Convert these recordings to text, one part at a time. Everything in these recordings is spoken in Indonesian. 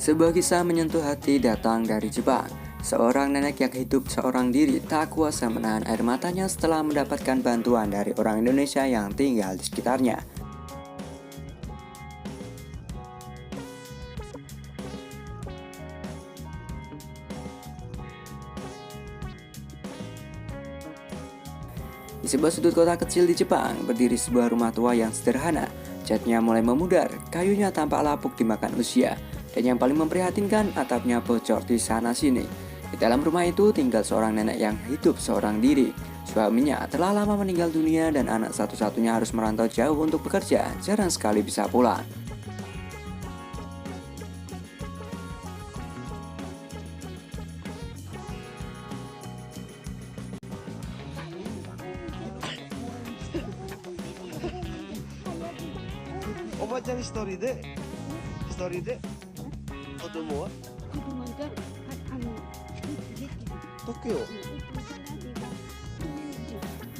Sebuah kisah menyentuh hati datang dari Jepang. Seorang nenek yang hidup seorang diri tak kuasa menahan air matanya setelah mendapatkan bantuan dari orang Indonesia yang tinggal di sekitarnya. Di sebuah sudut kota kecil di Jepang, berdiri sebuah rumah tua yang sederhana. Catnya mulai memudar, kayunya tampak lapuk dimakan usia, dan yang paling memprihatinkan, atapnya bocor di sana-sini. Di dalam rumah itu tinggal seorang nenek yang hidup seorang diri. Suaminya telah lama meninggal dunia dan anak satu-satunya harus merantau jauh untuk bekerja, jarang sekali bisa pulang.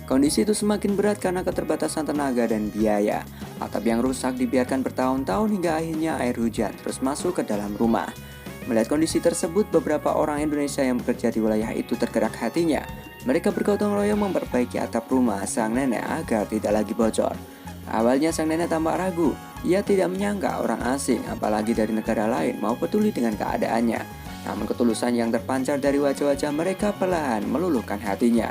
Kondisi itu semakin berat karena keterbatasan tenaga dan biaya. Atap yang rusak dibiarkan bertahun-tahun hingga akhirnya air hujan terus masuk ke dalam rumah. Melihat kondisi tersebut, beberapa orang Indonesia yang bekerja di wilayah itu tergerak hatinya. Mereka bergotong royong memperbaiki atap rumah sang nenek agar tidak lagi bocor. Awalnya sang nenek tampak ragu. Ia tidak menyangka orang asing, apalagi dari negara lain, mau peduli dengan keadaannya. Namun ketulusan yang terpancar dari wajah-wajah mereka perlahan meluluhkan hatinya.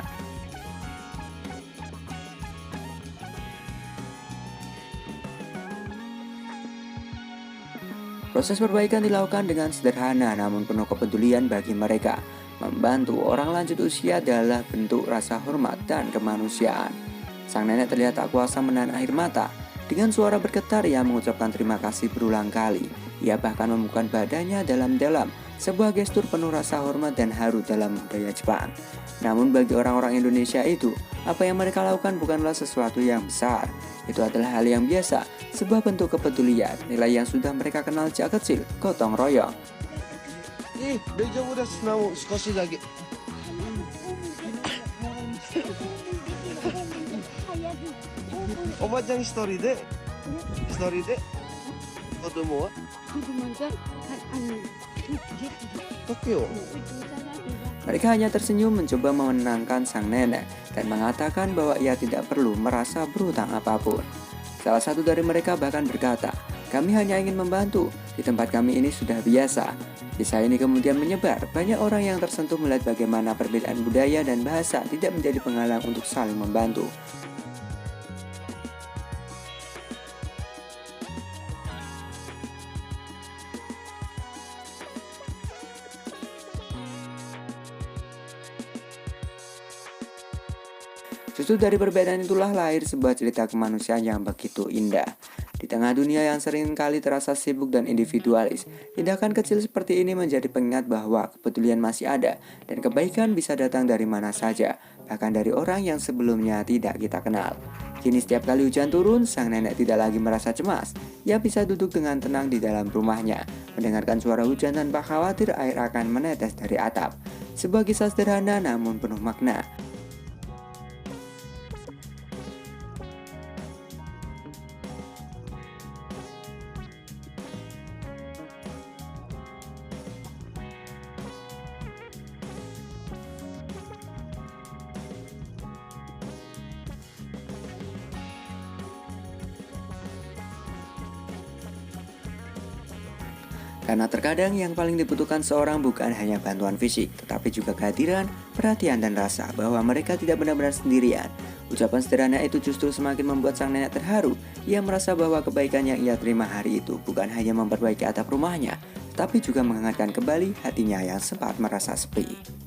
Proses perbaikan dilakukan dengan sederhana namun penuh kepedulian bagi mereka. Membantu orang lanjut usia adalah bentuk rasa hormat dan kemanusiaan. Sang nenek terlihat tak kuasa menahan air mata. Dengan suara bergetar ia mengucapkan terima kasih berulang kali. Ia bahkan membuka badannya dalam-dalam, sebuah gestur penuh rasa hormat dan haru dalam budaya Jepang. Namun bagi orang-orang Indonesia itu, apa yang mereka lakukan bukanlah sesuatu yang besar. Itu adalah hal yang biasa, sebuah bentuk kepedulian, nilai yang sudah mereka kenal sejak kecil, gotong royong. Mereka hanya tersenyum mencoba menenangkan sang nenek dan mengatakan bahwa ia tidak perlu merasa berhutang apapun. Salah satu dari mereka bahkan berkata, "Kami hanya ingin membantu, di tempat kami ini sudah biasa." Kisah ini kemudian menyebar, banyak orang yang tersentuh melihat bagaimana perbedaan budaya dan bahasa tidak menjadi penghalang untuk saling membantu. Justru dari perbedaan itulah lahir sebuah cerita kemanusiaan yang begitu indah. Di tengah dunia yang sering kali terasa sibuk dan individualis, tindakan kecil seperti ini menjadi pengingat bahwa kepedulian masih ada dan kebaikan bisa datang dari mana saja, bahkan dari orang yang sebelumnya tidak kita kenal. Kini setiap kali hujan turun, sang nenek tidak lagi merasa cemas. Ia bisa duduk dengan tenang di dalam rumahnya, mendengarkan suara hujan tanpa khawatir air akan menetes dari atap. Sebuah kisah sederhana namun penuh makna. Karena terkadang yang paling dibutuhkan seorang bukan hanya bantuan fisik, tetapi juga kehadiran, perhatian, dan rasa bahwa mereka tidak benar-benar sendirian. Ucapan sederhana itu justru semakin membuat sang nenek terharu. Ia merasa bahwa kebaikan yang ia terima hari itu bukan hanya memperbaiki atap rumahnya, tetapi juga menghangatkan kembali hatinya yang sempat merasa sepi.